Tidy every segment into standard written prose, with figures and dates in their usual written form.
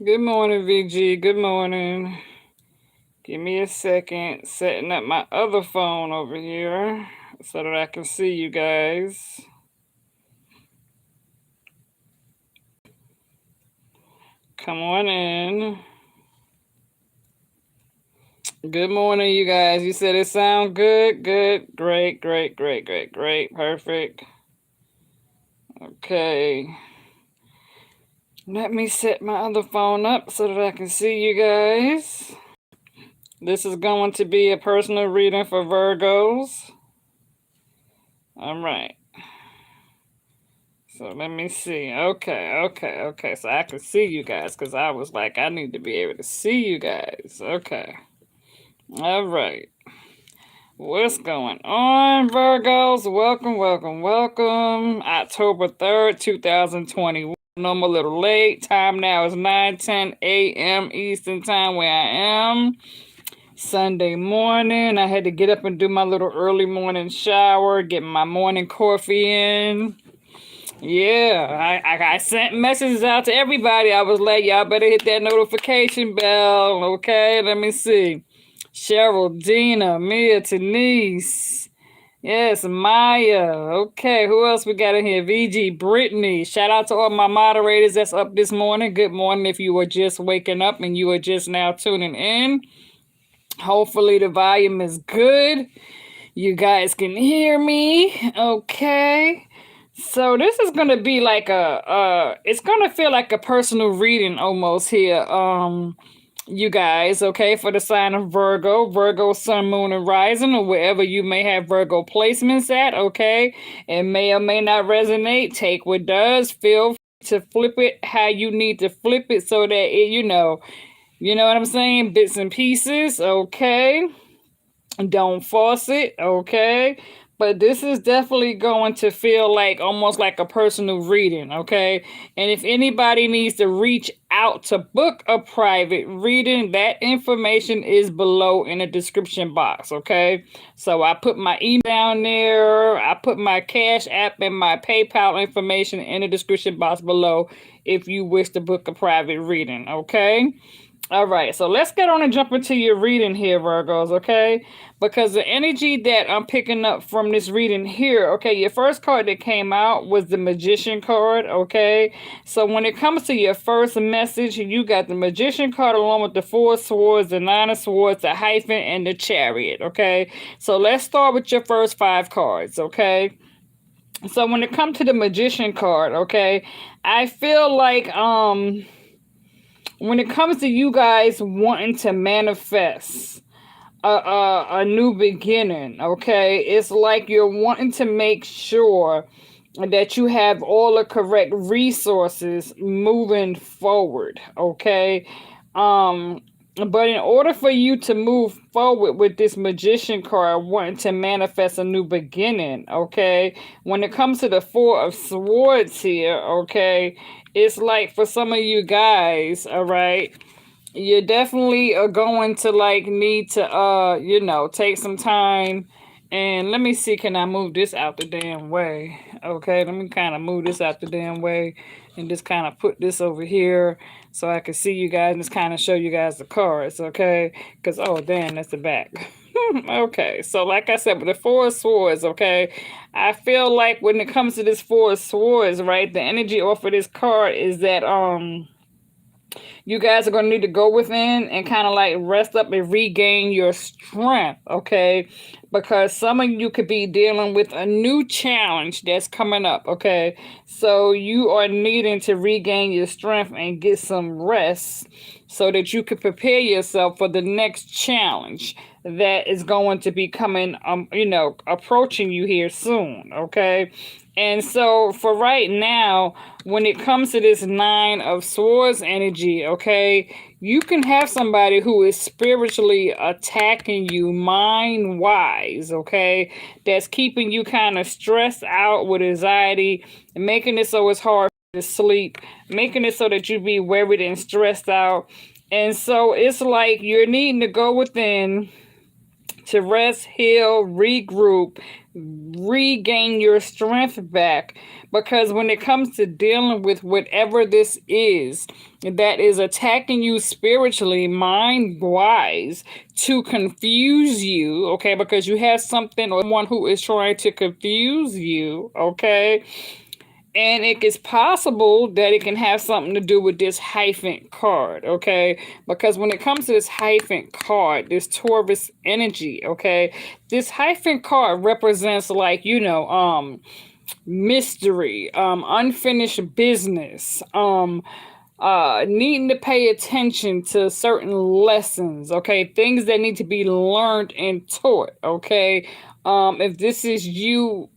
Good morning, VG. Good morning. Give me a second. Setting up my other phone over here so that I can see you guys. Come on in. Good morning, you guys. You said it sound good? Good. Great, great, great, great, great. Perfect. Okay. Let me set my other phone up so that I can see you guys. This is going to be a personal reading for Virgos. All right. So let me see. Okay. So I can see you guys because I was like, I need to be able to see you guys. Okay. All right. What's going on, Virgos? Welcome. October 3rd, 2021. I'm a little late. Time now is 9:10 a.m. Eastern Time where I am. Sunday morning. I had to get up and do my little early morning shower, get my morning coffee in. Yeah, I sent messages out to everybody. I was like, y'all better hit that notification bell. Okay, let me see. Cheryl, Dina, Mia, Denise. Yes, Maya. Okay, who else we got in here? VG, Brittany. Shout out to all my moderators that's up this morning. Good morning if you were just waking up and you are just now tuning in. Hopefully the volume is good. You guys can hear me. Okay. So this is gonna be like it's gonna feel like a personal reading almost here. You guys, okay, for the sign of Virgo, Sun, Moon, and Rising, or wherever you may have Virgo placements at, okay? It may or may not resonate. Take what does. Feel free to flip it how you need to flip it so that you know what I'm saying? Bits and pieces, okay? Don't force it, okay? But this is definitely going to feel like almost like a personal reading, okay? And if anybody needs to reach out to book a private reading, that information is below in the description box, okay? So I put my email down there, I put my Cash App and my PayPal information in the description box below if you wish to book a private reading, okay? All right, so let's get on and jump into your reading here, Virgos, okay? Because the energy that I'm picking up from this reading here, okay, your first card that came out was the Magician card, okay? So when it comes to your first message, you got the Magician card along with the Four of Swords, the Nine of Swords, the Hyphen, and the Chariot, okay? So let's start with your first five cards, okay? So when it comes to the Magician card, okay, I feel like, when it comes to you guys wanting to manifest a new beginning, okay, it's like you're wanting to make sure that you have all the correct resources moving forward, okay? But in order for you to move forward with this Magician card, wanting to manifest a new beginning, okay? When it comes to the Four of Swords here, okay, it's like for some of you guys, all right, you definitely are going to like need to take some time. And let me see, can I move this out the damn way? Okay, let me kind of move this out the damn way and just kind of put this over here so I can see you guys and just kind of show you guys the cards, okay? Because, oh, damn, that's the back. Okay, so like I said, with the Four of Swords, okay, I feel like when it comes to this Four of Swords, right, the energy off of this card is that, you guys are going to need to go within and kind of like rest up and regain your strength, okay? Because some of you could be dealing with a new challenge that's coming up, okay? So you are needing to regain your strength and get some rest so that you can prepare yourself for the next challenge that is going to be coming, approaching you here soon, okay? And so for right now, when it comes to this Nine of Swords energy, okay, you can have somebody who is spiritually attacking you mind-wise, okay, that's keeping you kind of stressed out with anxiety, making it so it's hard to sleep, making it so that you be worried and stressed out. And so it's like you're needing to go within, to rest, heal, regroup, regain your strength back. Because when it comes to dealing with whatever this is that is attacking you spiritually, mind wise, to confuse you, okay, because you have something or someone who is trying to confuse you, okay. And it is possible that it can have something to do with this hyphen card, okay? Because when it comes to this hyphen card, this Taurus energy, okay, this hyphen card represents like, mystery, unfinished business, needing to pay attention to certain lessons, okay, things that need to be learned and taught, okay. If this is you,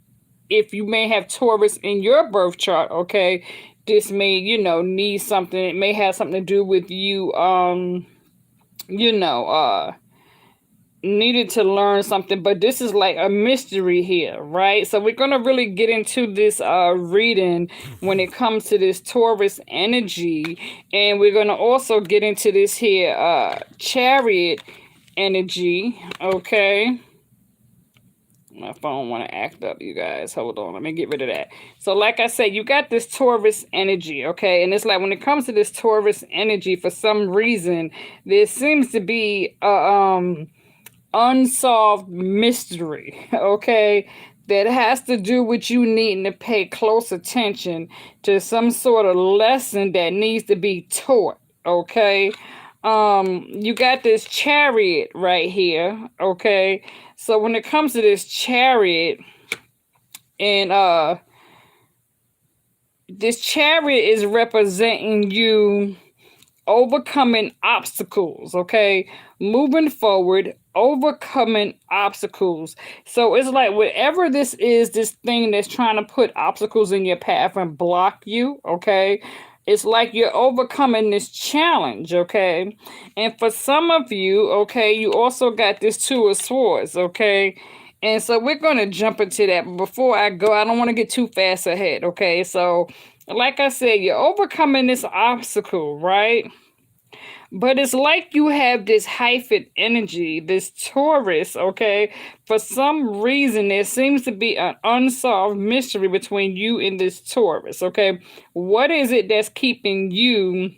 if you may have Taurus in your birth chart, okay, this may, need something. It may have something to do with you, you know, uh, needed to learn something, but this is like a mystery here, right? So we're going to really get into this reading when it comes to this Taurus energy, and we're going to also get into this here chariot energy, okay. My phone want to act up, you guys. Hold on. Let me get rid of that. So like I said, you got this Taurus energy, okay? And it's like when it comes to this Taurus energy, for some reason, there seems to be a unsolved mystery, okay? That has to do with you needing to pay close attention to some sort of lesson that needs to be taught, okay? You got this chariot right here, okay? So when it comes to this chariot, and this chariot is representing you overcoming obstacles, okay? Moving forward, overcoming obstacles. So it's like whatever this is, this thing that's trying to put obstacles in your path and block you, okay? It's like you're overcoming this challenge, okay? And for some of you, okay, you also got this Two of Swords, okay? And so we're going to jump into that. But before I go, I don't want to get too fast ahead, okay? So, like I said, you're overcoming this obstacle, right? But it's like you have this hyphen energy, this Taurus, okay? For some reason, there seems to be an unsolved mystery between you and this Taurus, okay? What is it that's keeping you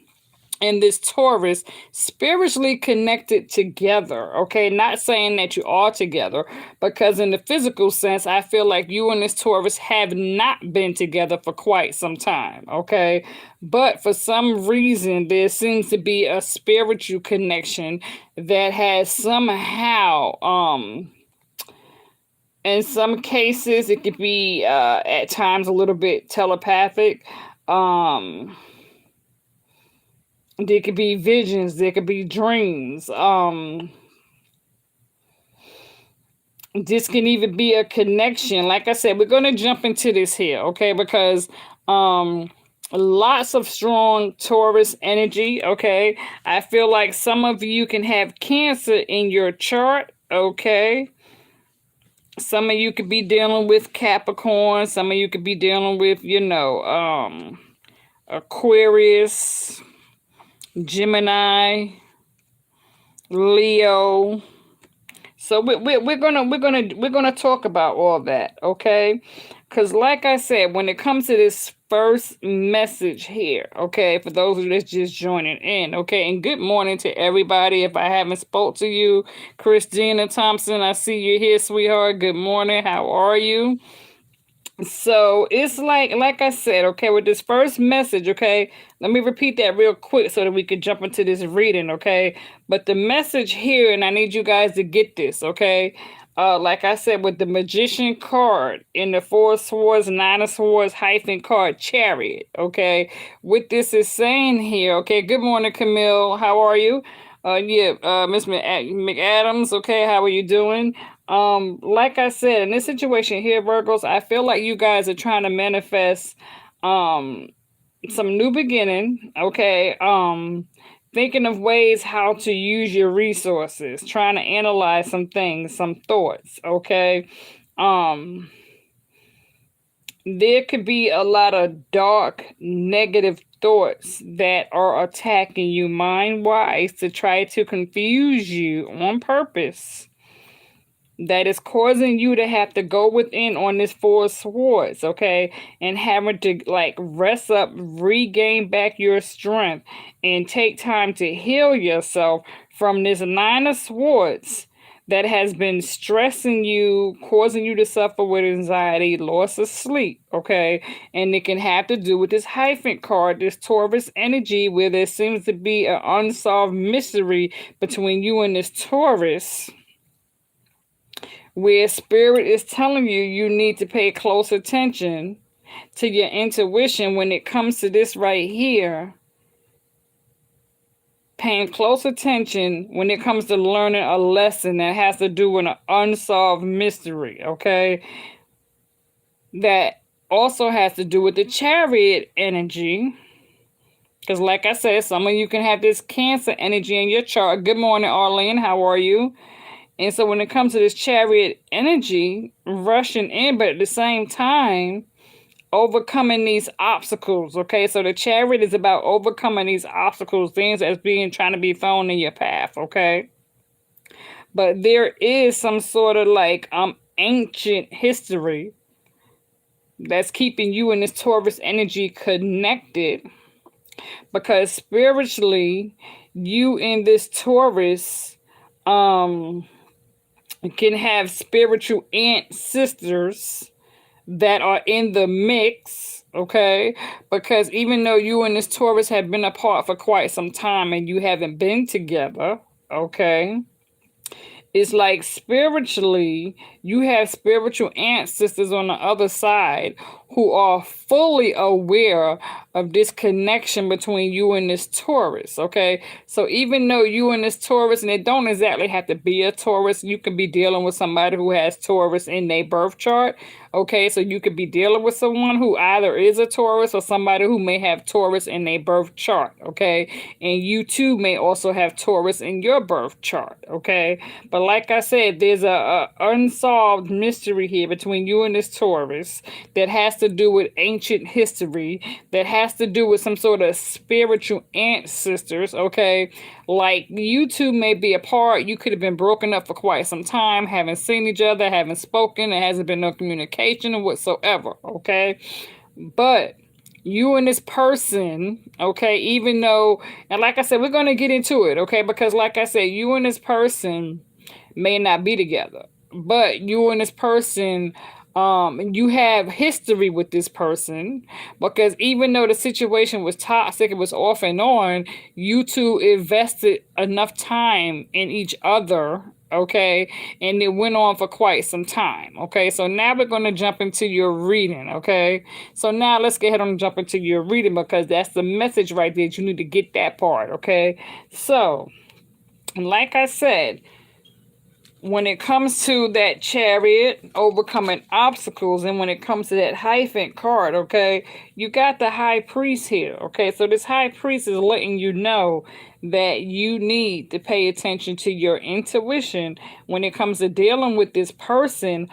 and this Taurus spiritually connected together, okay? Not saying that you are together, because in the physical sense, I feel like you and this Taurus have not been together for quite some time, okay? But for some reason, there seems to be a spiritual connection that has somehow, in some cases, it could be at times a little bit telepathic, there could be visions, there could be dreams. This can even be a connection. Like I said, we're going to jump into this here, okay? Because lots of strong Taurus energy, okay? I feel like some of you can have Cancer in your chart, okay? Some of you could be dealing with Capricorn. Some of you could be dealing with, Aquarius, Gemini, Leo. So we're gonna talk about all that, okay? Because like I said, when it comes to this first message here, okay, for those that's just joining in, okay, and good morning to everybody. If I haven't spoke to you, Christina Thompson, I see you here, sweetheart. Good morning. How are you? So it's like I said, okay, with this first message, okay, let me repeat that real quick so that we could jump into this reading, okay? But the message here, and I need you guys to get this, okay? Like I said, with the Magician card in the Four of Swords, Nine of Swords, hyphen card, Chariot, okay? What this is saying here, okay? Good morning, Camille. How are you? Miss McAdams, okay, how are you doing? Like I said, in this situation here, Virgos, I feel like you guys are trying to manifest some new beginning, okay? Thinking of ways how to use your resources, trying to analyze some things, some thoughts, okay? There could be a lot of dark, negative thoughts that are attacking you mind-wise to try to confuse you on purpose. that is causing you to have to go within on this Four of Swords, okay, and having to like rest up, regain back your strength, and take time to heal yourself from this Nine of Swords that has been stressing you, causing you to suffer with anxiety, loss of sleep, okay? And it can have to do with this hyphen card, this Taurus energy, where there seems to be an unsolved mystery between you and this Taurus, where spirit is telling you you need to pay close attention to your intuition when it comes to this right here. Paying close attention when it comes to learning a lesson that has to do with an unsolved mystery, okay? That also has to do with the Chariot energy. Because like I said, some of you can have this Cancer energy in your chart. Good morning, Arlene. How are you? And so when it comes to this Chariot energy, rushing in, but at the same time, overcoming these obstacles, okay? So the Chariot is about overcoming these obstacles, things that's being trying to be thrown in your path, okay? But there is some sort of like ancient history that's keeping you and this Taurus energy connected, because spiritually, you and this Taurus can have spiritual ancestors that are in the mix, okay? Because even though you and this Taurus have been apart for quite some time and you haven't been together, okay? It's like spiritually, you have spiritual ancestors on the other side who are fully aware of this connection between you and this Taurus, okay? So even though you and this Taurus, and it don't exactly have to be a Taurus, you can be dealing with somebody who has Taurus in their birth chart, okay? So you could be dealing with someone who either is a Taurus or somebody who may have Taurus in their birth chart, okay? And you too may also have Taurus in your birth chart, okay? But like I said, there's a unsolved mystery here between you and this Taurus that has to do with ancient history, that has to do with some sort of spiritual ancestors, okay? Like you two may be apart, you could have been broken up for quite some time, haven't seen each other, haven't spoken, there hasn't been no communication whatsoever, okay? But you and this person, okay, even though, and like I said, we're going to get into it, okay? Because like I said, you and this person may not be together, but you and this person, you have history with this person, because even though the situation was toxic, it was off and on, you two invested enough time in each other, okay, and it went on for quite some time, okay? So now we're going to jump into your reading, okay? So now let's go ahead and jump into your reading, because that's the message right there. You need to get that part, okay? So like I said, when it comes to that Chariot, overcoming obstacles, and when it comes to that hyphen card, okay, you got the High Priest here, okay? So this High Priest is letting you know that you need to pay attention to your intuition when it comes to dealing with this person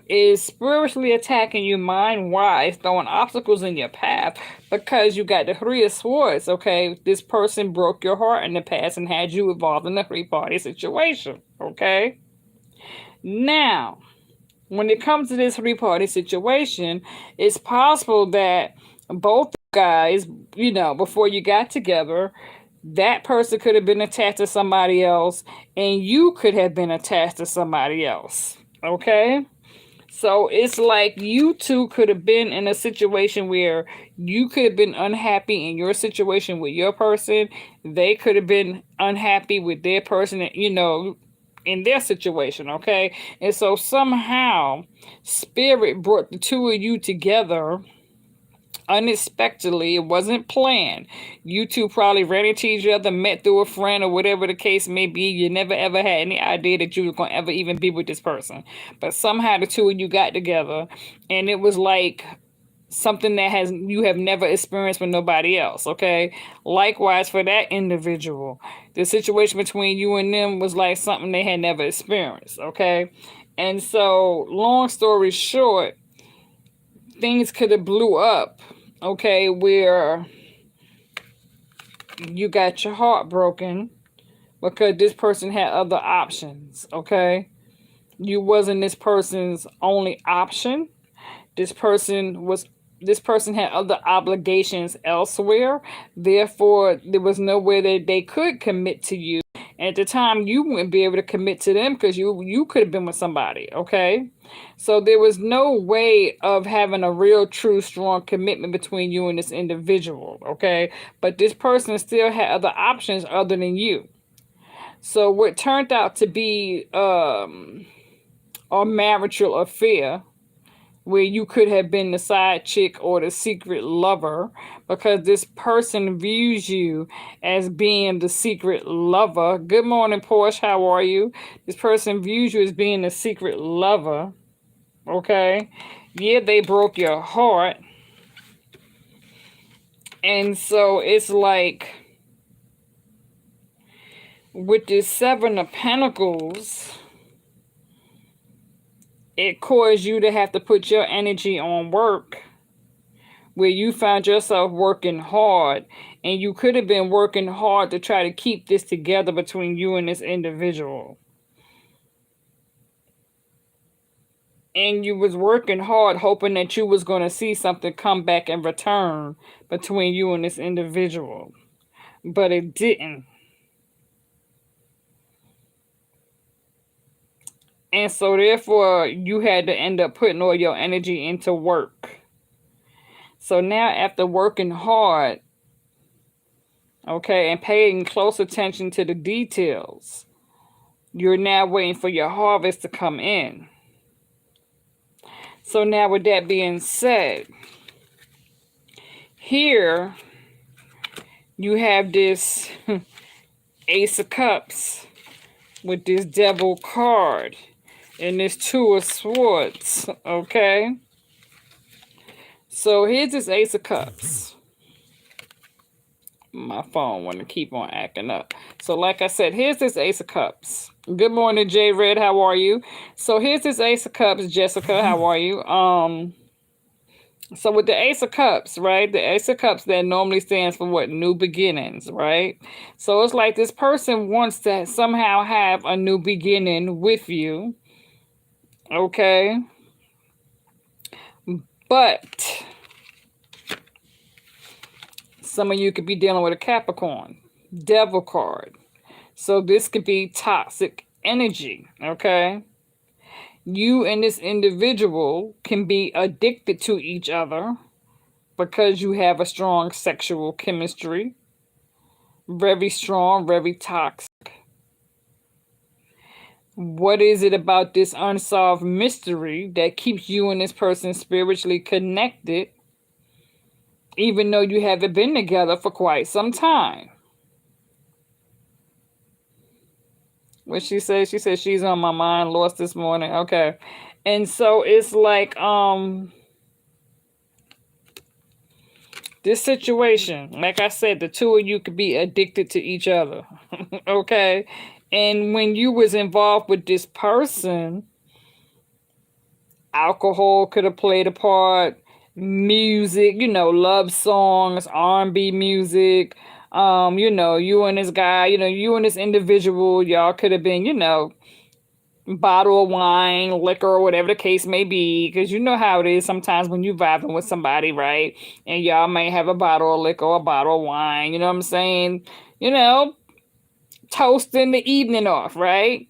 is spiritually attacking you mind-wise, throwing obstacles in your path, because you got the Three of Swords, okay? This person broke your heart in the past and had you involved in a three-party situation, okay? Now, when it comes to this three-party situation, it's possible that both guys, you know, before you got together, that person could have been attached to somebody else, and you could have been attached to somebody else, okay? So it's like you two could have been in a situation where you could have been unhappy in your situation with your person. They could have been unhappy with their person, you know, in their situation, okay? And so somehow spirit brought the two of you together unexpectedly. It wasn't planned. You two probably ran into each other, met through a friend, or whatever the case may be. You never ever had any idea that you were going to ever even be with this person. But somehow the two of you got together, and it was like something that you have never experienced with nobody else, okay? Likewise for that individual, the situation between you and them was like something they had never experienced, okay? And so long story short, things could have blew up, okay, where you got your heart broken because this person had other options, okay? You wasn't this person's only option. This person was this person had other obligations elsewhere. Therefore, there was no way that they could commit to you. And at the time, you wouldn't be able to commit to them because you could have been with somebody. Okay, so there was no way of having a real, true, strong commitment between you and this individual. Okay, but this person still had other options other than you. So what turned out to be a marital affair where you could have been the side chick or the secret lover because this person views you as being the secret lover. Good morning, Porsche. How are you? This person views you as being the secret lover. Okay. Yeah, they broke your heart. And so it's like with this Seven of Pentacles, it caused you to have to put your energy on work where you found yourself working hard, and you could have been working hard to try to keep this together between you and this individual. And you was working hard hoping that you was going to see something come back in return between you and this individual. But it didn't. And so therefore you had to end up putting all your energy into work. So now after working hard, okay, and paying close attention to the details, you're now waiting for your harvest to come in. So now with that being said, here you have this Ace of Cups with this Devil card and this Two of Swords, okay? So here's this Ace of Cups. My phone want to keep on acting up. So like I said, here's this Ace of Cups. Good morning, J Red. How are you? So here's this Ace of Cups. Jessica, how are you? So with the Ace of Cups, right? The Ace of Cups that normally stands for what? New beginnings, right? So it's like this person wants to somehow have a new beginning with you. Okay? But some of you could be dealing with a Capricorn, Devil card. So this could be toxic energy, okay? You and this individual can be addicted to each other because you have a strong sexual chemistry. Very strong, very toxic. What is it about this unsolved mystery that keeps you and this person spiritually connected, even though you haven't been together for quite some time? What she said? She said she's on my mind, lost this morning. Okay. And so it's like, this situation, like I said, the two of you could be addicted to each other. Okay. And when you was involved with this person, alcohol could have played a part, music, love songs, R&B music, you and this guy, you and this individual, y'all could have been, bottle of wine, liquor, or whatever the case may be, because you know how it is sometimes when you vibing with somebody, right? And y'all may have a bottle of liquor or a bottle of wine, you know what I'm saying? Toasting the evening off, right?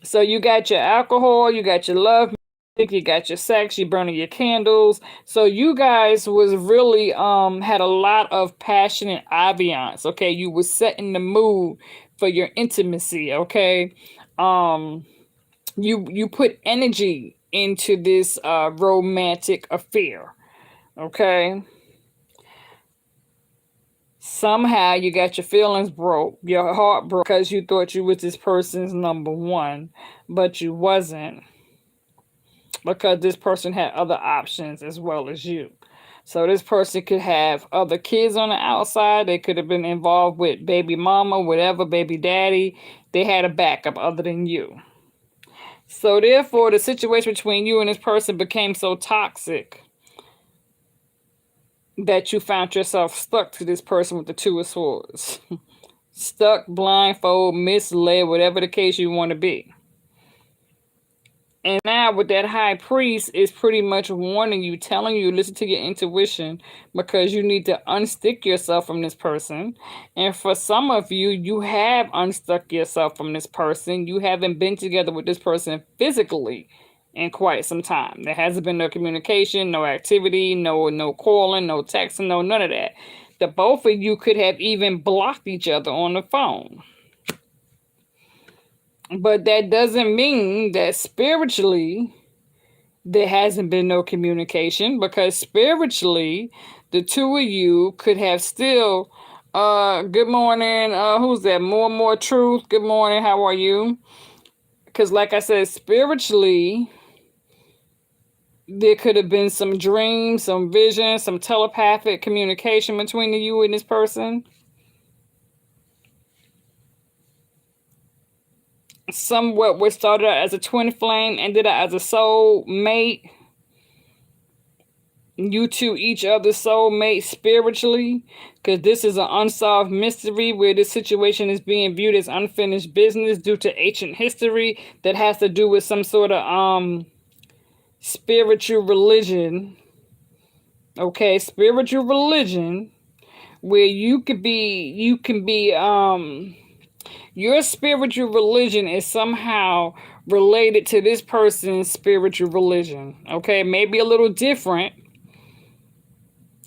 So you got your alcohol, you got your love music, you got your sex, you burning your candles. So you guys was really had a lot of passion and ambiance, okay? You was setting the mood for your intimacy, okay? You put energy into this romantic affair, okay? Somehow you got your feelings broke, your heart broke, because you thought you was this person's number one, but you wasn't, because this person had other options as well as you. So this person could have other kids on the outside. They could have been involved with baby mama, whatever, baby daddy. They had a backup other than you. So therefore, the situation between you and this person became so toxic that you found yourself stuck to this person with the Two of Swords. Stuck, blindfold, misled, whatever the case you want to be. And now with that high priest is pretty much warning you, telling you, listen to your intuition because you need to unstick yourself from this person. And for some of you, you have unstuck yourself from this person. You haven't been together with this person physically in quite some time. There hasn't been no communication, no activity, no calling, no texting, no none of that. The both of you could have even blocked each other on the phone. But that doesn't mean that spiritually there hasn't been no communication, because spiritually the two of you could have still good morning, who's that, more truth, good morning, how are you? Because like I said, spiritually there could have been some dreams, some vision, some telepathic communication between you and this person. Somewhat what started out as a twin flame ended up as a soul mate. You two each other's soulmate spiritually, because this is an unsolved mystery where this situation is being viewed as unfinished business due to ancient history that has to do with some sort of spiritual religion. Okay, spiritual religion where you can be your spiritual religion is somehow related to this person's spiritual religion. Okay, maybe a little different,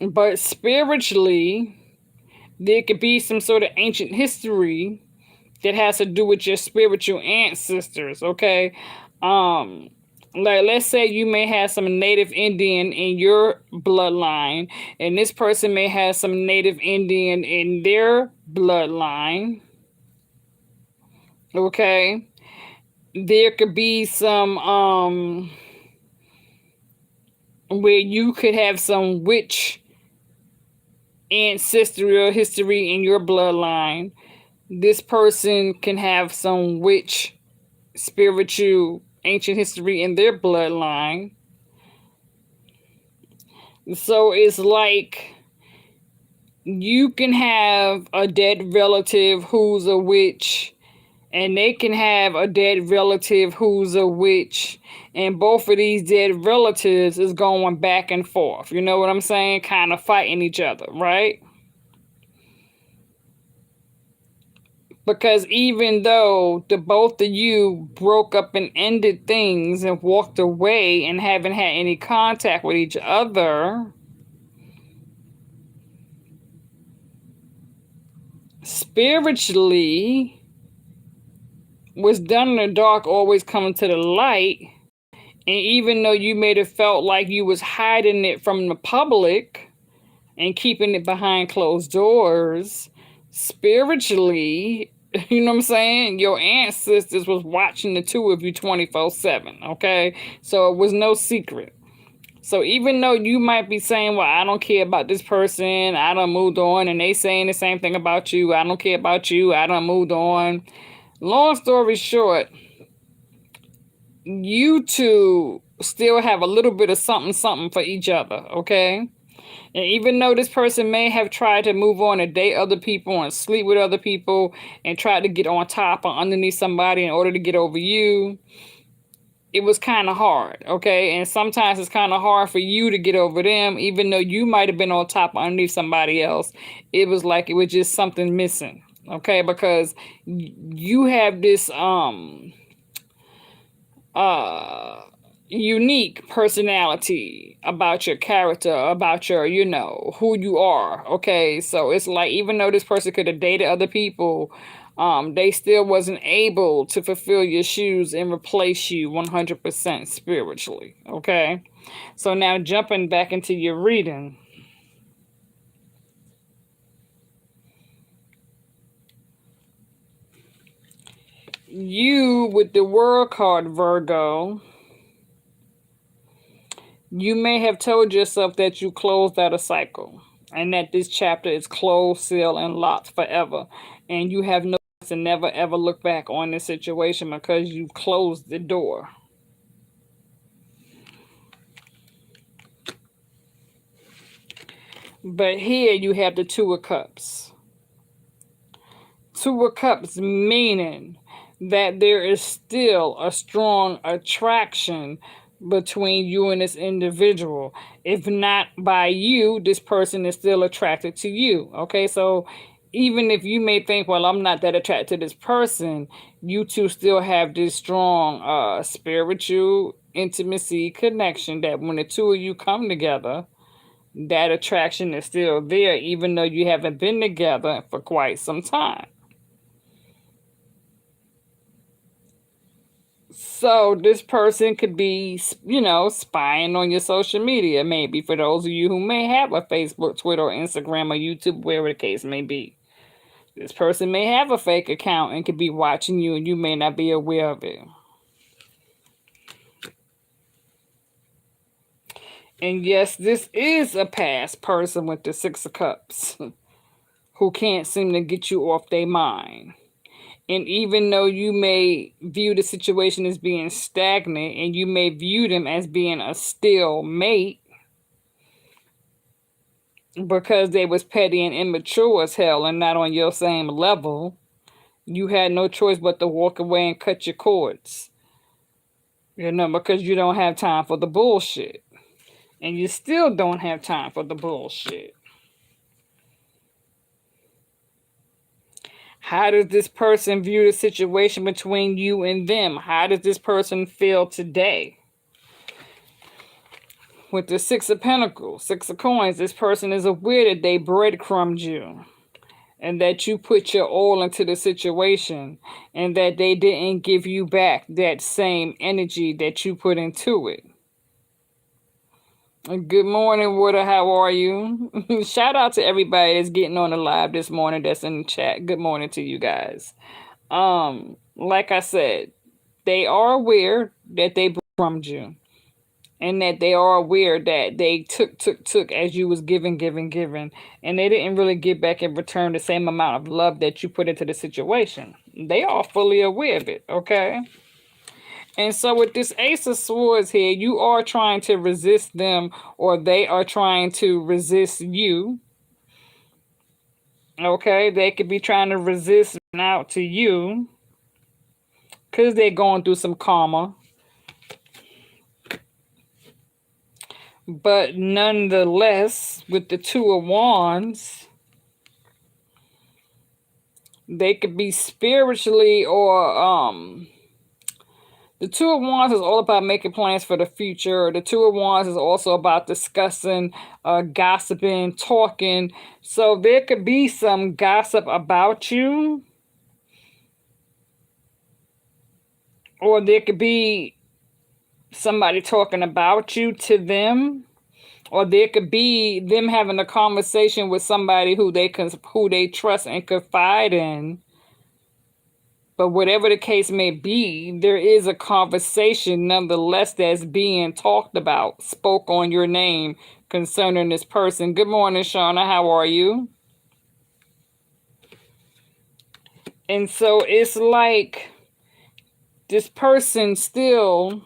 but spiritually there could be some sort of ancient history that has to do with your spiritual ancestors. Okay, like let's say you may have some native Indian in your bloodline, and this person may have some native Indian in their bloodline. Okay, there could be some where you could have some witch ancestral history in your bloodline. This person can have some witch spiritual ancient history in their bloodline. So it's like you can have a dead relative who's a witch, and they can have a dead relative who's a witch, and both of these dead relatives is going back and forth. You know what I'm saying? Kind of fighting each other, right? Because even though the both of you broke up and ended things and walked away and haven't had any contact with each other, spiritually, what's done in the dark always comes to the light. And even though you may have felt like you was hiding it from the public and keeping it behind closed doors, spiritually, you know what I'm saying, your ancestors was watching the two of you 24/7. Okay, so it was no secret. So even though you might be saying, well, I don't care about this person, I done moved on, and they saying the same thing about you, I don't care about you, I done moved on. Long story short, you two still have a little bit of something for each other, okay? And even though this person may have tried to move on and date other people and sleep with other people and try to get on top or underneath somebody in order to get over you, it was kind of hard, okay? And sometimes it's kind of hard for you to get over them, even though you might have been on top or underneath somebody else. It was like it was just something missing, okay? Because you have this unique personality about your character, about your, you know, who you are, okay? So it's like even though this person could have dated other people, they still wasn't able to fulfill your shoes and replace you 100% spiritually, okay? So now jumping back into your reading. You, with the World card, Virgo, you may have told yourself that you closed out a cycle and that this chapter is closed, sealed, and locked forever. And you have no to never ever look back on this situation because you've closed the door. But here you have the Two of Cups. Two of Cups meaning that there is still a strong attraction between you and this individual. If not by you, this person is still attracted to you. Okay, so even if you may think, well, I'm not that attracted to this person, you two still have this strong spiritual intimacy connection that when the two of you come together, that attraction is still there, even though you haven't been together for quite some time. So this person could be, spying on your social media, maybe for those of you who may have a Facebook, Twitter, or Instagram, or YouTube, wherever the case may be. This person may have a fake account and could be watching you and you may not be aware of it. And yes, this is a past person with the Six of Cups who can't seem to get you off their mind. And even though you may view the situation as being stagnant and you may view them as being a still mate because they was petty and immature as hell and not on your same level, you had no choice but to walk away and cut your cords. Because you don't have time for the bullshit. And you still don't have time for the bullshit. How does this person view the situation between you and them? How does this person feel today? With the Six of Pentacles, Six of Coins, this person is aware that they breadcrumbed you and that you put your all into the situation and that they didn't give you back that same energy that you put into it. Good morning, Water. How are you? Shout out to everybody that's getting on the live this morning that's in the chat. Good morning to you guys. Like I said, they are aware that they breadcrumbed you. And that they are aware that they took as you was giving. And they didn't really give back in return the same amount of love that you put into the situation. They are fully aware of it, okay? And so with this Ace of Swords here, you are trying to resist them or they are trying to resist you. Okay? They could be trying to resist out to you because they're going through some karma. But nonetheless, with the Two of Wands, they could be spiritually or the Two of Wands is all about making plans for the future. The Two of Wands is also about discussing, gossiping, talking. So there could be some gossip about you. Or there could be somebody talking about you to them. Or there could be them having a conversation with somebody who they trust and confide in. But whatever the case may be, there is a conversation nonetheless that's being talked about, spoke on your name concerning this person. Good morning, Shauna. How are you? And so it's like this person still,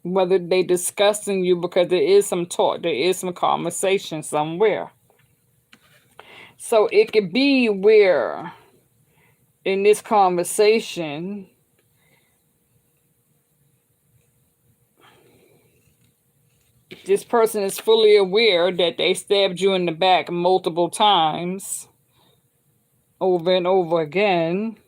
whether they discussing you, because there is some talk, there is some conversation somewhere. So it could be where in this conversation, this person is fully aware that they stabbed you in the back multiple times, over and over again.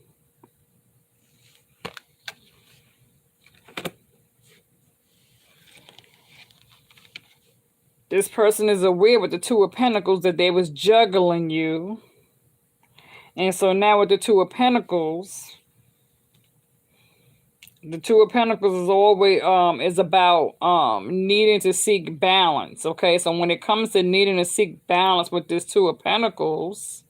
This person is aware with the Two of Pentacles that they was juggling you. And so now with the Two of Pentacles, the Two of Pentacles is always is about needing to seek balance. Okay, so when it comes to needing to seek balance with this Two of Pentacles,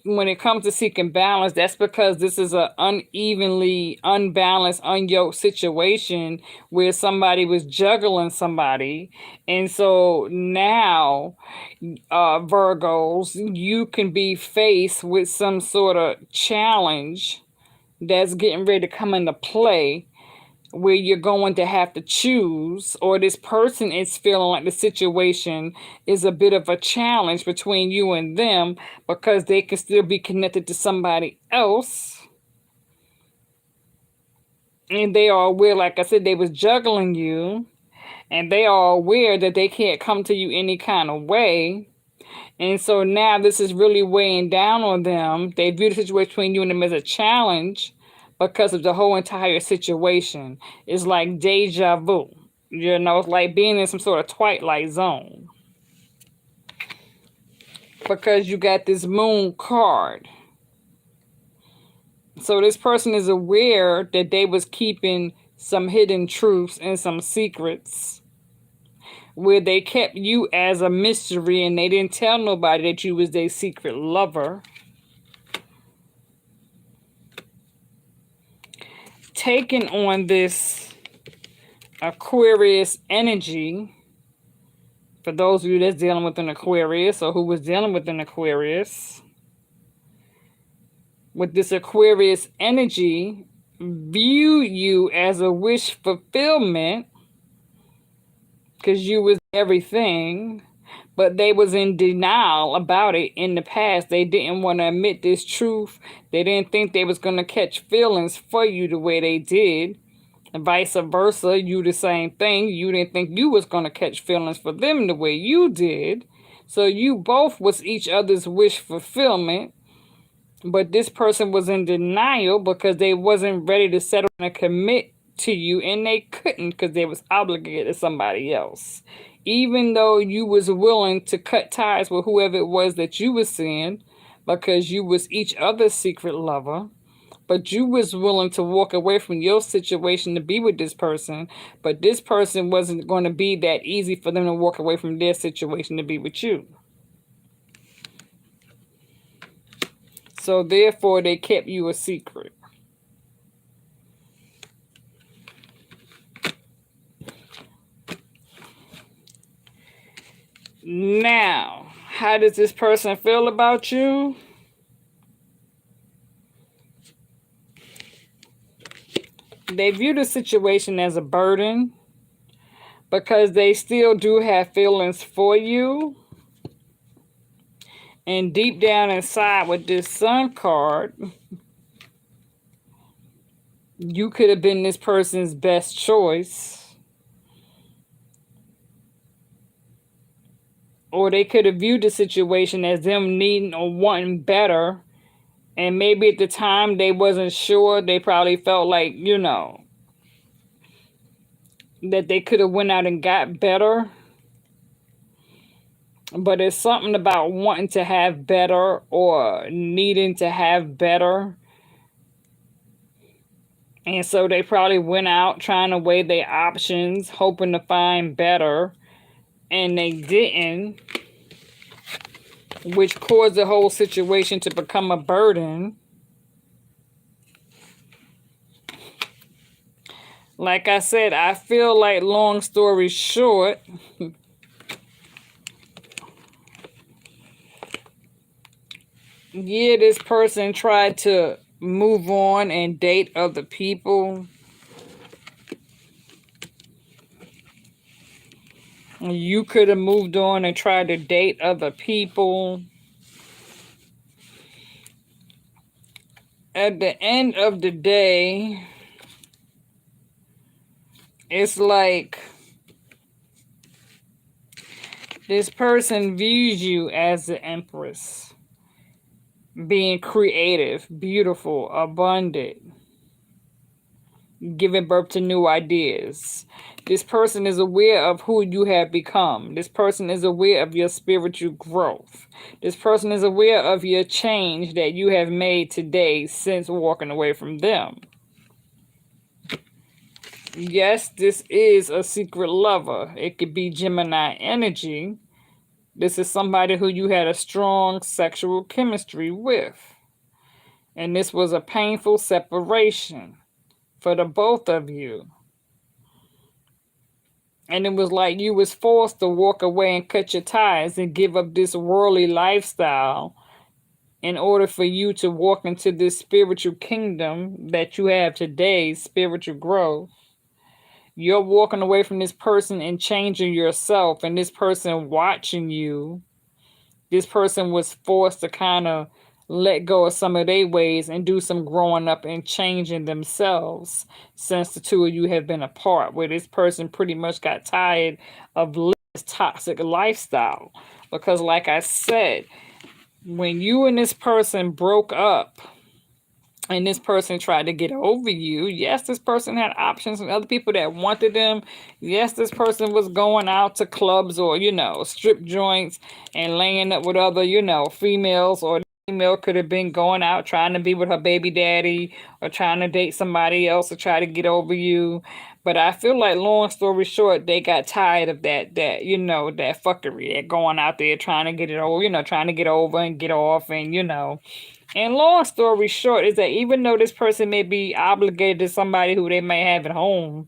when it comes to seeking balance, that's because this is an unevenly unbalanced, unyoked situation where somebody was juggling somebody. And so now, Virgos, you can be faced with some sort of challenge that's getting ready to come into play where you're going to have to choose, or this person is feeling like the situation is a bit of a challenge between you and them because they can still be connected to somebody else. And they are aware, like I said, they was juggling you, and they are aware that they can't come to you any kind of way. And so now this is really weighing down on them. They view the situation between you and them as a challenge because of the whole entire situation. It's like deja vu. You know, it's like being in some sort of twilight zone. Because you got this moon card. So this person is aware that they was keeping some hidden truths and some secrets, where they kept you as a mystery and they didn't tell nobody that you was their secret lover. Taking on this Aquarius energy, for those of you that's dealing with an Aquarius or who was dealing with an Aquarius, with this Aquarius energy, view you as a wish fulfillment because you was everything, but they was in denial about it in the past. They didn't want to admit this truth. They didn't think they was going to catch feelings for you the way they did. And vice versa, you the same thing. You didn't think you was going to catch feelings for them the way you did. So you both was each other's wish fulfillment. But this person was in denial because they wasn't ready to settle and commit to you, and they couldn't because they was obligated to somebody else. Even though you was willing to cut ties with whoever it was that you was seeing, because you was each other's secret lover, but you was willing to walk away from your situation to be with this person, but this person wasn't going to be that easy for them to walk away from their situation to be with you. So therefore, they kept you a secret. Now, how does this person feel about you? They view the situation as a burden because they still do have feelings for you. And deep down inside with this Sun card, you could have been this person's best choice. Or they could have viewed the situation as them needing or wanting better. And maybe at the time they wasn't sure. They probably felt like, you know, that they could have went out and got better. But it's something about wanting to have better or needing to have better. And so they probably went out trying to weigh their options, hoping to find better. And they didn't, which caused the whole situation to become a burden. Like I said, I feel like, long story short, yeah, this person tried to move on and date other people. You could have moved on and tried to date other people. At the end of the day, it's like this person views you as the Empress, being creative, beautiful, abundant, giving birth to new ideas. This person is aware of who you have become. This person is aware of your spiritual growth. This person is aware of your change that you have made today since walking away from them. Yes, this is a secret lover. It could be Gemini energy. This is somebody who you had a strong sexual chemistry with. And this was a painful separation for the both of you. And it was like you was forced to walk away and cut your ties and give up this worldly lifestyle in order for you to walk into this spiritual kingdom that you have today, spiritual growth. You're walking away from this person and changing yourself, and this person watching you. This person was forced to kind of let go of some of their ways and do some growing up and changing themselves since the two of you have been apart, where this person pretty much got tired of living this toxic lifestyle. Because, like I said, when you and this person broke up, and this person tried to get over you, yes, this person had options and other people that wanted them. Yes, this person was going out to clubs or, strip joints and laying up with other, females, or the female could have been going out trying to be with her baby daddy or trying to date somebody else to try to get over you. But I feel like, long story short, they got tired of that fuckery, that going out there trying to get it over, trying to get over and get off and long story short is that even though this person may be obligated to somebody who they may have at home,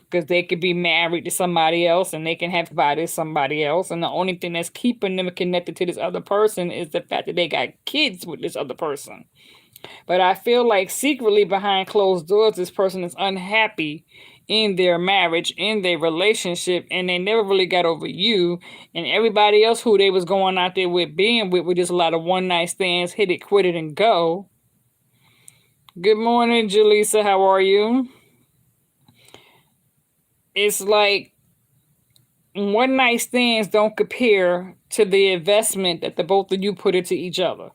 because they could be married to somebody else and they can have somebody else, and the only thing that's keeping them connected to this other person is the fact that they got kids with this other person. But I feel like secretly behind closed doors, this person is unhappy in their marriage, in their relationship, and they never really got over you. And everybody else who they was going out there with, being with just a lot of one night stands, hit it, quit it, and go. Good morning, Jaleesa. How are you? It's like one night stands don't compare to the investment that the both of you put into each other.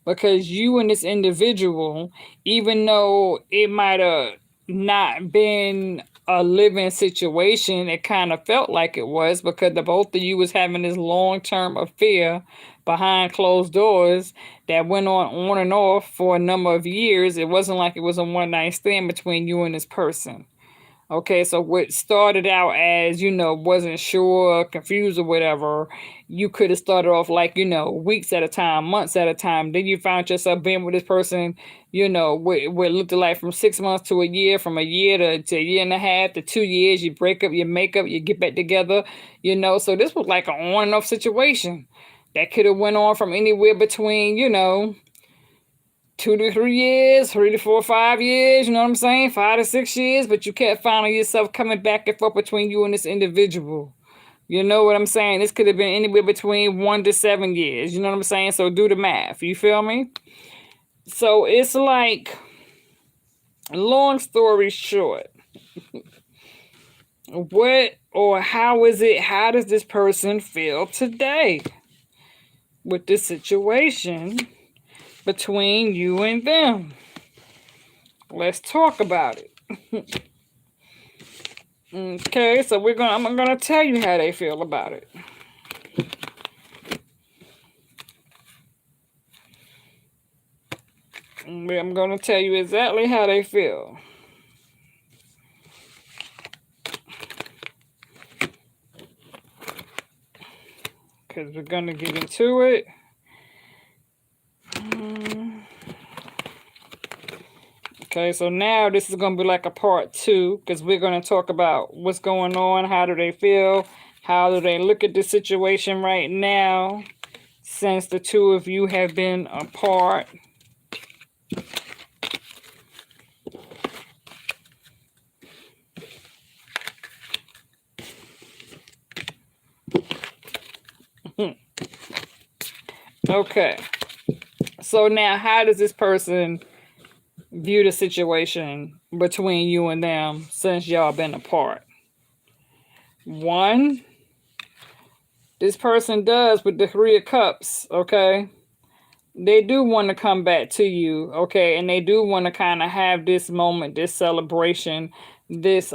Because you and this individual, even though it might have not been a living situation, it kind of felt like it was, because the both of you was having this long-term affair behind closed doors that went on and off for a number of years. It wasn't like it was a one-night stand between you and this person. Okay, so what started out as, wasn't sure, confused or whatever, you could have started off like, weeks at a time, months at a time. Then you found yourself being with this person, what looked like from 6 months to a year, from a year to a year and a half to 2 years. You break up, you make up, you get back together, So this was like an on and off situation that could have went on from anywhere between, 2 to 3 years, 3 to 4, 5 years, you know what I'm saying? 5 to 6 years, but you kept finding yourself coming back and forth between you and this individual. You know what I'm saying? This could have been anywhere between 1 to 7 years, you know what I'm saying? So do the math, you feel me? So it's like, long story short, how does this person feel today with this situation between you and them? Let's talk about it. Okay, so I'm gonna tell you how they feel about it. I'm gonna tell you exactly how they feel. Because we're gonna get into it. Okay, so now this is going to be like a part 2, because we're going to talk about what's going on, how do they feel, how do they look at the situation right now, since the two of you have been apart. Okay, so now how does this person view the situation between you and them since y'all been apart? One, this person does with the 3 of Cups, okay? They do want to come back to you, okay? And they do want to kind of have this moment, this celebration, this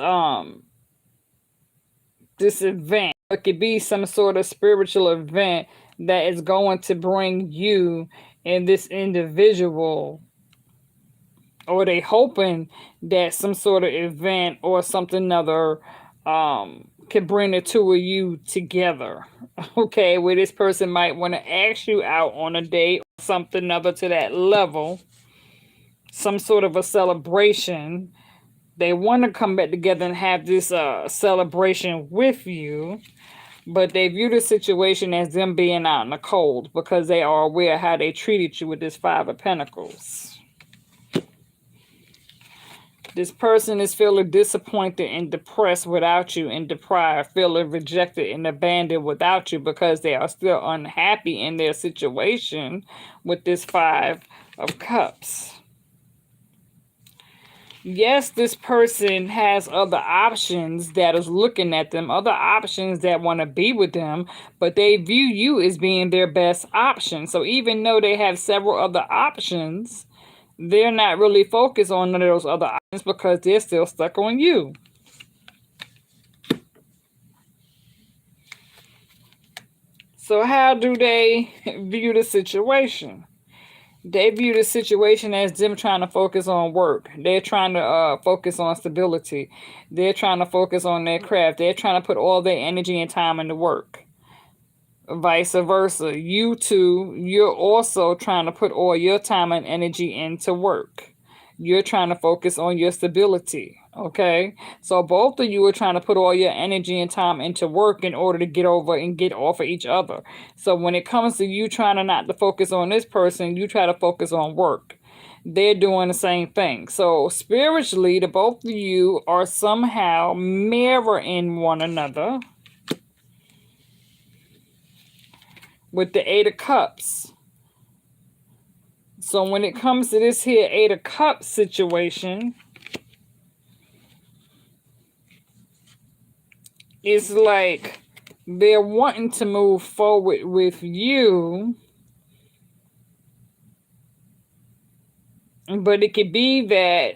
event. It could be some sort of spiritual event that is going to bring you and this individual, or they hoping that some sort of event or something other can bring the two of you together. Okay, where this person might want to ask you out on a date or something other to that level, some sort of a celebration. They want to come back together and have this celebration with you, but they view the situation as them being out in the cold because they are aware of how they treated you with this 5 of Pentacles. This person is feeling disappointed and depressed without you, and deprived, feeling rejected and abandoned without you, because they are still unhappy in their situation with this Five of Cups. Yes, this person has other options that is looking at them, other options that want to be with them, but they view you as being their best option. So even though they have several other options, they're not really focused on none of those other options because they're still stuck on you. So how do they view the situation? They view the situation as them trying to focus on work. They're trying to focus on stability. They're trying to focus on their craft. They're trying to put all their energy and time into work. Vice versa. You two, you're also trying to put all your time and energy into work. You're trying to focus on your stability. Okay, so both of you are trying to put all your energy and time into work in order to get over and get off of each other. So when it comes to you trying to not to focus on this person, you try to focus on work. They're doing the same thing. So spiritually, the both of you are somehow mirroring one another with the Eight of Cups. So when it comes to this here Eight of Cups situation, it's like they're wanting to move forward with you, but it could be that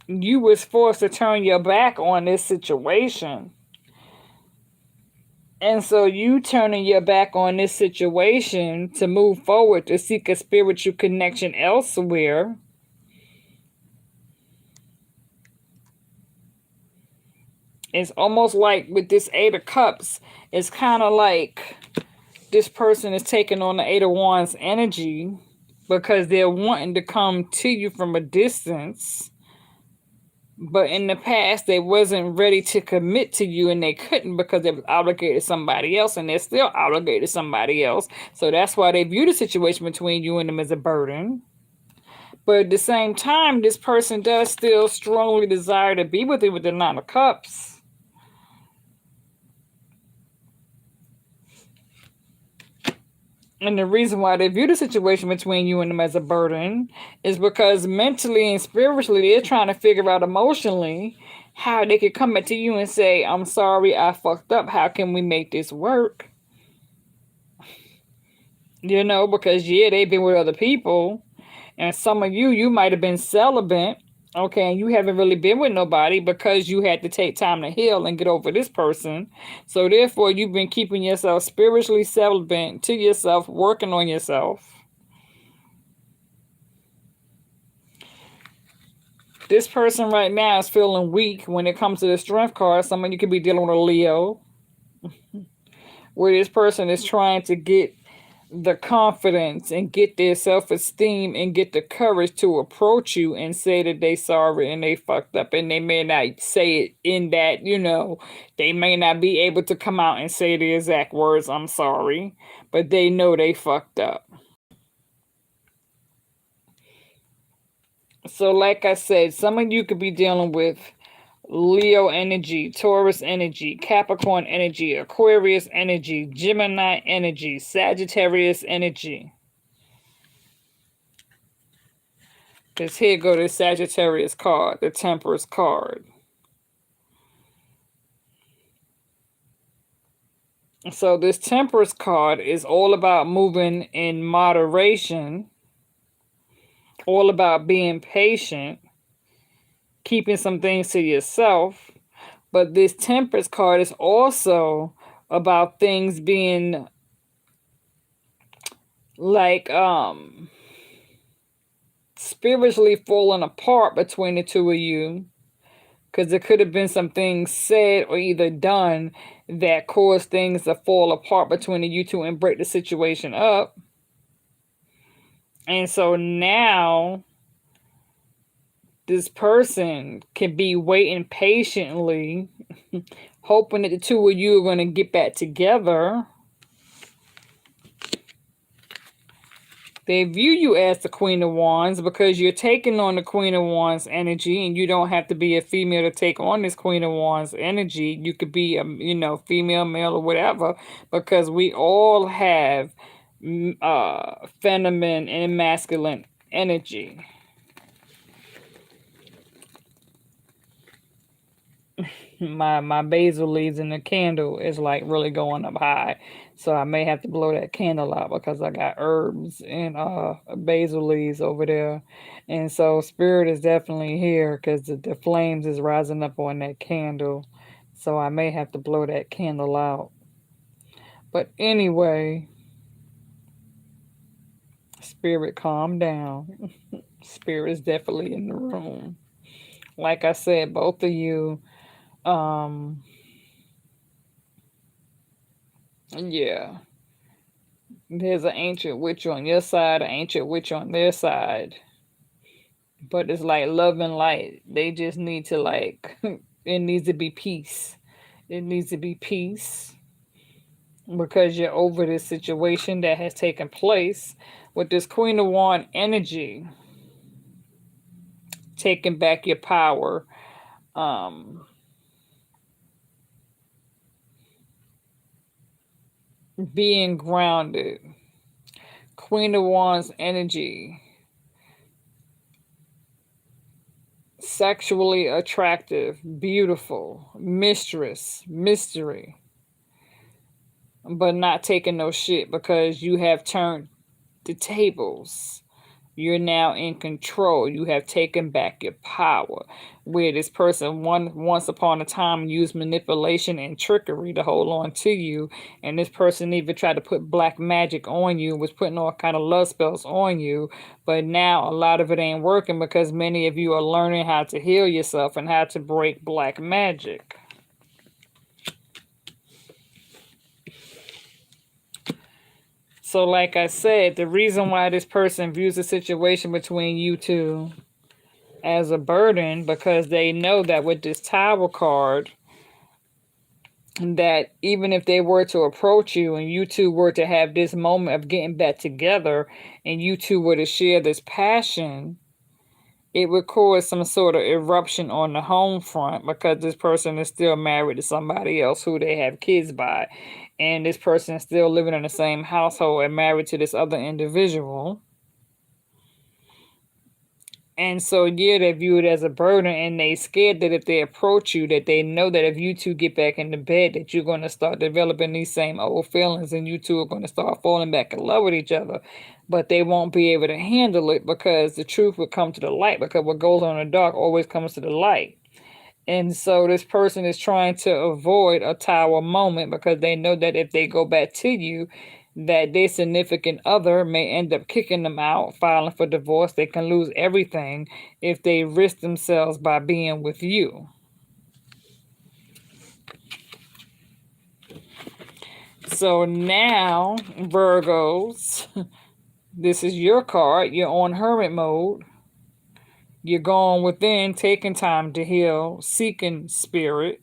you was forced to turn your back on this situation. And so you turning your back on this situation to move forward to seek a spiritual connection elsewhere. It's almost like with this Eight of Cups, it's kind of like this person is taking on the Eight of Wands energy because they're wanting to come to you from a distance. But in the past, they wasn't ready to commit to you, and they couldn't because they was obligated to somebody else, and they're still obligated to somebody else. So that's why they view the situation between you and them as a burden. But at the same time, this person does still strongly desire to be with you with the Nine of Cups. And the reason why they view the situation between you and them as a burden is because mentally and spiritually, they're trying to figure out emotionally how they could come back to you and say, I'm sorry, I fucked up. How can we make this work? You know, because, yeah, they've been with other people. And some of you might have been celibate. Okay, and you haven't really been with nobody because you had to take time to heal and get over this person. So therefore, you've been keeping yourself spiritually celibate to yourself, working on yourself. This person right now is feeling weak when it comes to the Strength card. Some of you could be dealing with a Leo, where this person is trying to get the confidence and get their self-esteem and get the courage to approach you and say that they sorry and they fucked up. And they may not say it in that, you know, they may not be able to come out and say the exact words, I'm sorry, but they know they fucked up. So like I said, some of you could be dealing with Leo energy, Taurus energy, Capricorn energy, Aquarius energy, Gemini energy, Sagittarius energy. Because here go the Sagittarius card, the Temperance card. So this Temperance card is all about moving in moderation, all about being patient, keeping some things to yourself. But this Temperance card is also about things being like spiritually falling apart between the two of you, because there could have been some things said or either done that caused things to fall apart between you two and break the situation up. And so now this person can be waiting patiently, hoping that the two of you are going to get back together. They view you as the Queen of Wands because you're taking on the Queen of Wands energy, and you don't have to be a female to take on this Queen of Wands energy. You could be a, female, male, or whatever, because we all have feminine and masculine energy. My basil leaves in the candle is like really going up high, so I may have to blow that candle out because I got herbs and basil leaves over there. And so spirit is definitely here because the flames is rising up on that candle, so I may have to blow that candle out. But anyway, spirit, calm down. Spirit is definitely in the room. Like I said, both of you, um yeah, there's an ancient witch on your side, an ancient witch on their side. But it's like love and light. They just need to like it needs to be peace. It needs to be peace because you're over this situation that has taken place with this Queen of Wand energy, taking back your power. Um Being grounded. Queen of Wands energy. Sexually attractive, beautiful, mistress, mystery, but not taking no shit because you have turned the tables. You're now in control. You have taken back your power. Where this person once upon a time used manipulation and trickery to hold on to you, and this person even tried to put black magic on you, was putting all kind of love spells on you. But now a lot of it ain't working because many of you are learning how to heal yourself and how to break black magic. So like I said, the reason why this person views the situation between you two as a burden, because they know that with this Tower card, that even if they were to approach you and you two were to have this moment of getting back together and you two were to share this passion, it would cause some sort of eruption on the home front because this person is still married to somebody else who they have kids by. And this person is still living in the same household and married to this other individual. And so, yeah, they view it as a burden, and they scared that if they approach you, that they know that if you two get back into bed, that you're going to start developing these same old feelings, and you two are going to start falling back in love with each other. But they won't be able to handle it because the truth will come to the light, because what goes on in the dark always comes to the light. And so this person is trying to avoid a Tower moment because they know that if they go back to you, that their significant other may end up kicking them out, filing for divorce. They can lose everything if they risk themselves by being with you. So now, Virgos, this is your card. You're on hermit mode. You're going within, taking time to heal, seeking spirit.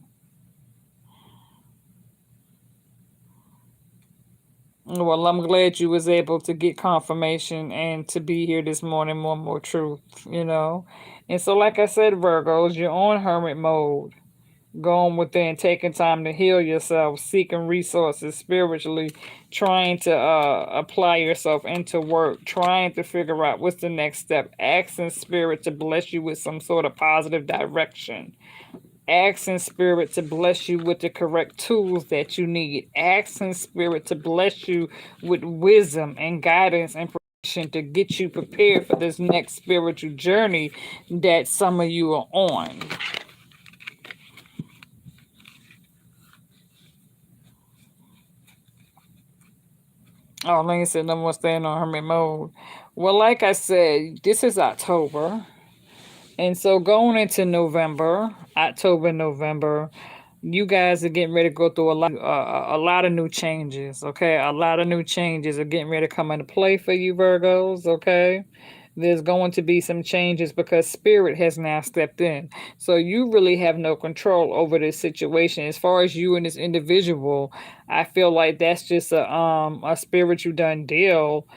Well, I'm glad you was able to get confirmation and to be here this morning, more truth, And so, like I said, Virgos, you're on hermit mode, going within, taking time to heal yourself, seeking resources spiritually, trying to apply yourself into work, trying to figure out what's the next step, asking spirit to bless you with some sort of positive direction. Asking spirit to bless you with the correct tools that you need. Asking spirit to bless you with wisdom and guidance and protection to get you prepared for this next spiritual journey that some of you are on. Oh, like I said, no more staying on hermit mode. Well, like I said, this is October. And so going into November, October, November, you guys are getting ready to go through a lot of new changes, okay? A lot of new changes are getting ready to come into play for you, Virgos, okay? There's going to be some changes because spirit has now stepped in. So you really have no control over this situation. As far as you and this individual, I feel like that's just a spiritual done deal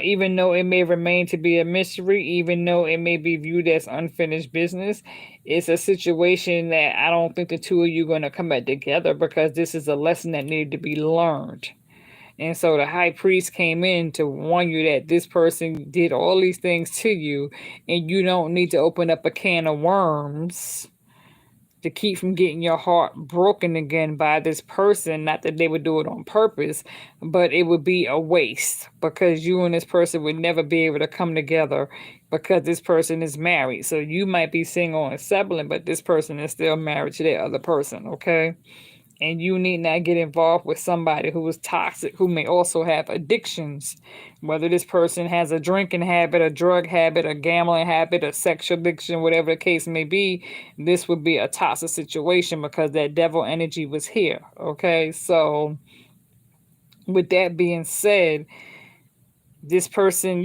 Even though it may remain to be a mystery, even though it may be viewed as unfinished business, it's a situation that I don't think the two of you are going to come back together, because this is a lesson that needed to be learned. And so the high priest came in to warn you that this person did all these things to you, and you don't need to open up a can of worms to keep from getting your heart broken again by this person. Not that they would do it on purpose, but it would be a waste, because you and this person would never be able to come together, because this person is married. So you might be single and settling, but this person is still married to that other person, okay? And you need not get involved with somebody who is toxic, who may also have addictions. Whether this person has a drinking habit, a drug habit, a gambling habit, a sexual addiction, whatever the case may be, this would be a toxic situation, because that devil energy was here. Okay, so with that being said, this person,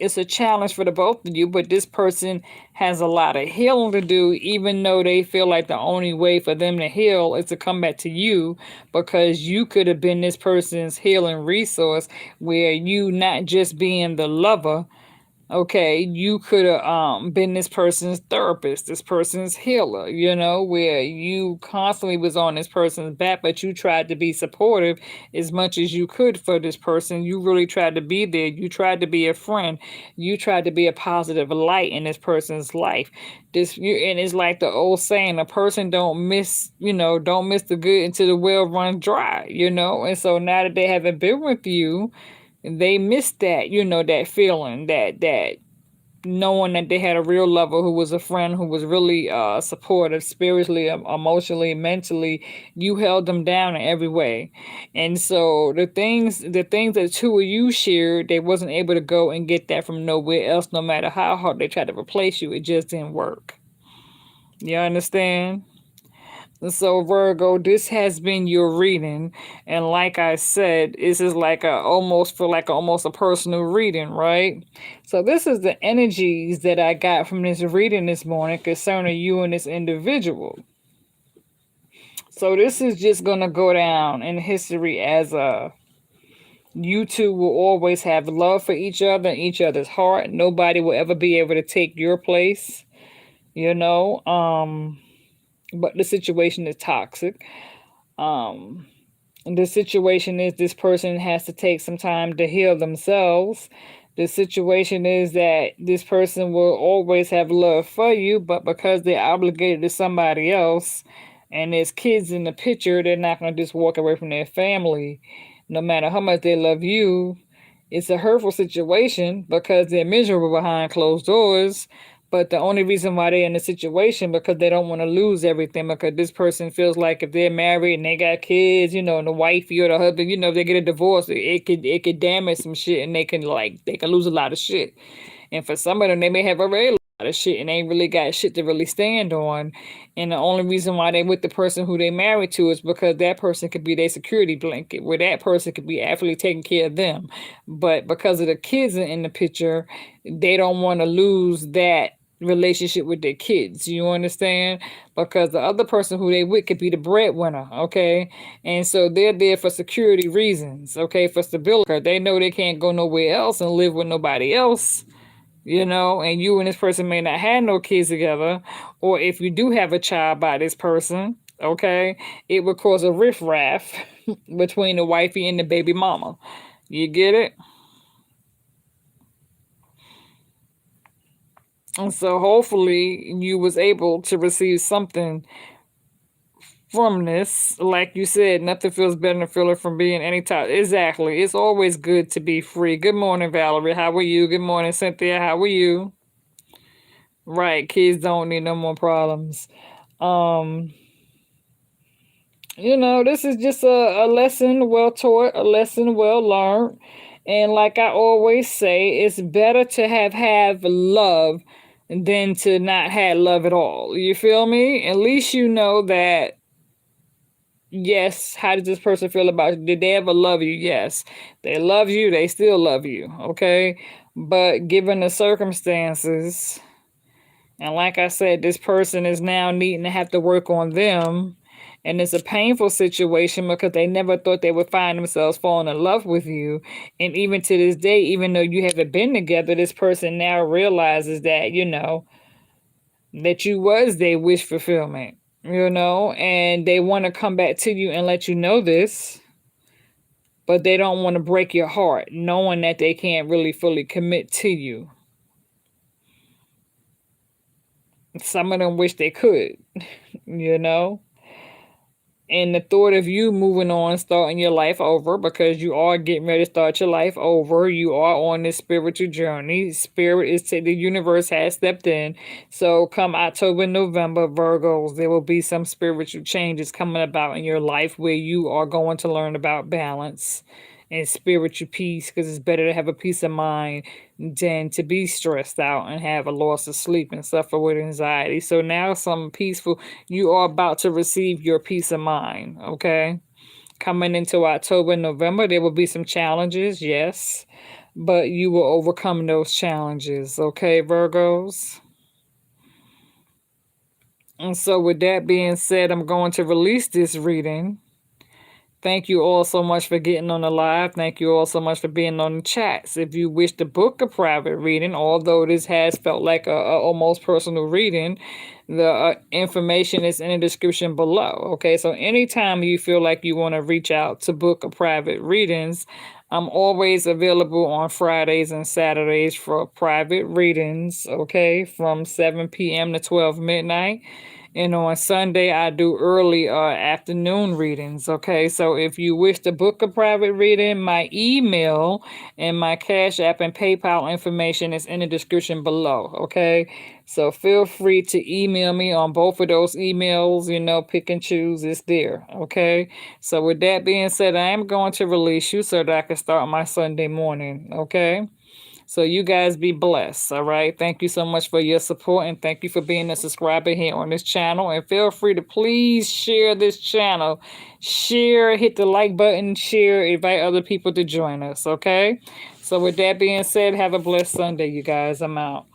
it's a challenge for the both of you, but this person has a lot of healing to do, even though they feel like the only way for them to heal is to come back to you, because you could have been this person's healing resource, where you not just being the lover. Okay, you could have been this person's therapist, this person's healer, where you constantly was on this person's back, but you tried to be supportive as much as you could for this person. You really tried to be there. You tried to be a friend. You tried to be a positive light in this person's life. And it's like the old saying, a person don't miss the good until the well runs dry, And so now that they haven't been with you, they missed that, that feeling, that knowing that they had a real lover who was a friend, who was really supportive spiritually, emotionally, mentally. You held them down in every way. And so the things that two of you shared, they wasn't able to go and get that from nowhere else, no matter how hard they tried to replace you. It just didn't work. You understand? So Virgo, this has been your reading, and like I said, this is like almost a personal reading, right? So this is the energies that I got from this reading this morning concerning you and this individual. So this is just gonna go down in history as you two will always have love for each other and each other's heart. Nobody will ever be able to take your place, you know. But the situation is toxic. Um, the situation is this person has to take some time to heal themselves. The situation is that this person will always have love for you, but because they're obligated to somebody else and there's kids in the picture, they're not going to just walk away from their family. No matter how much they love you, it's a hurtful situation because they're miserable behind closed doors. But the only reason why they're in the situation because they don't want to lose everything, because this person feels like if they're married and they got kids, and the wifey or the husband, if they get a divorce, it could damage some shit, and they can lose a lot of shit. And for some of them, they may have a very lot of shit and they ain't really got shit to really stand on. And the only reason why they with the person who they married to is because that person could be their security blanket, where that person could be actually taking care of them. But because of the kids in the picture, they don't want to lose that relationship with their kids. You understand? Because the other person who they with could be the breadwinner, okay? And so they're there for security reasons, okay? For stability. They know they can't go nowhere else and live with nobody else. And you and this person may not have no kids together, or if you do have a child by this person, okay, it would cause a riffraff between the wifey and the baby mama. You get it? And so hopefully you was able to receive something from this. Like you said, nothing feels better than feeling from being any type. Exactly. It's always good to be free. Good morning, Valerie. How are you? Good morning, Cynthia. How are you? Right, kids don't need no more problems. Um, this is just a lesson well taught, a lesson well learned. And like I always say, it's better to have love than to not have love at all. You feel me? At least you know that, yes, how does this person feel about you? Did they ever love you? Yes. They love you, they still love you. Okay. But given the circumstances, and like I said, this person is now needing to have to work on them. And it's a painful situation because they never thought they would find themselves falling in love with you. And even to this day, even though you haven't been together, this person now realizes that, that you was their wish fulfillment, and they want to come back to you and let you know this, but they don't want to break your heart, knowing that they can't really fully commit to you. Some of them wish they could, you know. And the thought of you moving on, starting your life over, because you are getting ready to start your life over. You are on this spiritual journey. Spirit is the universe has stepped in. So come October, November, Virgos, there will be some spiritual changes coming about in your life where you are going to learn about balance and spiritual peace, because it's better to have a peace of mind than to be stressed out and have a loss of sleep and suffer with anxiety. So now some peaceful, you are about to receive your peace of mind, okay? Coming into October, November, there will be some challenges, yes, but you will overcome those challenges, okay, Virgos? And so with that being said, I'm going to release this reading. Thank you all so much for getting on the live. Thank you all so much for being on the chats. If you wish to book a private reading, although this has felt like a almost personal reading, the information is in the description below. Okay, so anytime you feel like you want to reach out to book a private readings, I'm always available on Fridays and Saturdays for private readings, okay, from 7 p.m. to 12 midnight. And on Sunday, I do early afternoon readings. Okay, so if you wish to book a private reading, my email and my Cash App and PayPal information is in the description below. Okay, so feel free to email me on both of those emails. Pick and choose. It's there. Okay, so with that being said, I am going to release you so that I can start my Sunday morning. Okay. So you guys be blessed, all right? Thank you so much for your support, and thank you for being a subscriber here on this channel. And feel free to please share this channel. Share, hit the like button, share, invite other people to join us, okay? So with that being said, have a blessed Sunday, you guys. I'm out.